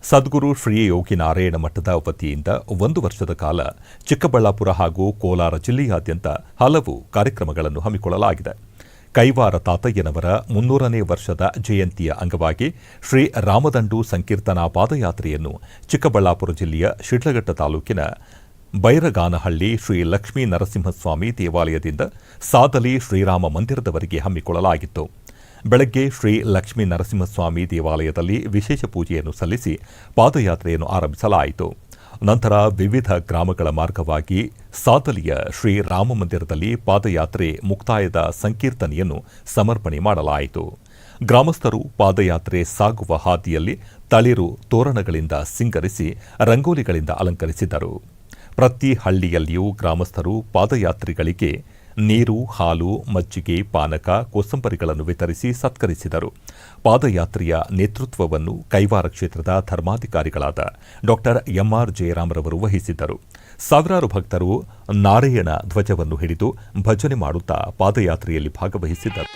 ಸದ್ಗುರು ಶ್ರೀ ಯೋಗಿ ನಾರಾಯಣ ಮಠದ ವತಿಯಿಂದ 1 ವರ್ಷದ ಕಾಲ ಚಿಕ್ಕಬಳ್ಳಾಪುರ ಹಾಗೂ ಕೋಲಾರ ಜಿಲ್ಲೆಯಾದ್ಯಂತ ಹಲವು ಕಾರ್ಯಕ್ರಮಗಳನ್ನು ಹಮ್ಮಿಕೊಳ್ಳಲಾಗಿದೆ. ಕೈವಾರ ತಾತಯ್ಯನವರ 300ನೇ ವರ್ಷದ ಜಯಂತಿಯ ಅಂಗವಾಗಿ ಶ್ರೀ ರಾಮದಂಡು ಸಂಕೀರ್ತನಾ ಪಾದಯಾತ್ರೆಯನ್ನು ಚಿಕ್ಕಬಳ್ಳಾಪುರ ಜಿಲ್ಲೆಯ ಶಿಡ್ಲಘಟ್ಟ ತಾಲೂಕಿನ ಬೈರಗಾನಹಳ್ಳಿ ಶ್ರೀ ಲಕ್ಷ್ಮೀ ನರಸಿಂಹಸ್ವಾಮಿ ದೇವಾಲಯದಿಂದ ಸಾದಲಿ ಶ್ರೀರಾಮ ಮಂದಿರದವರೆಗೆ ಹಮ್ಮಿಕೊಳ್ಳಲಾಗಿತ್ತು. ಬೆಳಗ್ಗೆ ಶ್ರೀ ಲಕ್ಷ್ಮೀ ನರಸಿಂಹಸ್ವಾಮಿ ದೇವಾಲಯದಲ್ಲಿ ವಿಶೇಷ ಪೂಜೆಯನ್ನು ಸಲ್ಲಿಸಿ ಪಾದಯಾತ್ರೆಯನ್ನು ಆರಂಭಿಸಲಾಯಿತು. ನಂತರ ವಿವಿಧ ಗ್ರಾಮಗಳ ಮಾರ್ಗವಾಗಿ ಸಾದಲಿಯ ಶ್ರೀ ರಾಮ ಮಂದಿರದಲ್ಲಿ ಪಾದಯಾತ್ರೆ ಮುಕ್ತಾಯದ ಸಂಕೀರ್ತನೆಯನ್ನು ಸಮರ್ಪಣೆ ಮಾಡಲಾಯಿತು. ಗ್ರಾಮಸ್ಥರು ಪಾದಯಾತ್ರೆ ಸಾಗುವ ಹಾದಿಯಲ್ಲಿ ತಳಿರು ತೋರಣಗಳಿಂದ ಸಿಂಗರಿಸಿ ರಂಗೋಲಿಗಳಿಂದ ಅಲಂಕರಿಸಿದರು. ಪ್ರತಿ ಹಳ್ಳಿಯಲ್ಲಿಯೂ ಗ್ರಾಮಸ್ಥರು ಪಾದಯಾತ್ರಿಗಳಿಗೆ ನೀರು, ಹಾಲು, ಮಜ್ಜಿಗೆ, ಪಾನಕ, ಕೋಸಂಬರಿಗಳನ್ನು ವಿತರಿಸಿ ಸತ್ಕರಿಸಿದರು. ಪಾದಯಾತ್ರೆಯ ನೇತೃತ್ವವನ್ನು ಕೈವಾರ ಕ್ಷೇತ್ರದ ಧರ್ಮಾಧಿಕಾರಿಗಳಾದ ಡಾ ಎಂಆರ್ ಜಯರಾಮ್ರವರು ವಹಿಸಿದ್ದರು. ಸಾವಿರಾರು ಭಕ್ತರು ನಾರಾಯಣ ಧ್ವಜವನ್ನು ಹಿಡಿದು ಭಜನೆ ಮಾಡುತ್ತಾ ಪಾದಯಾತ್ರೆಯಲ್ಲಿ ಭಾಗವಹಿಸಿದ್ದರು.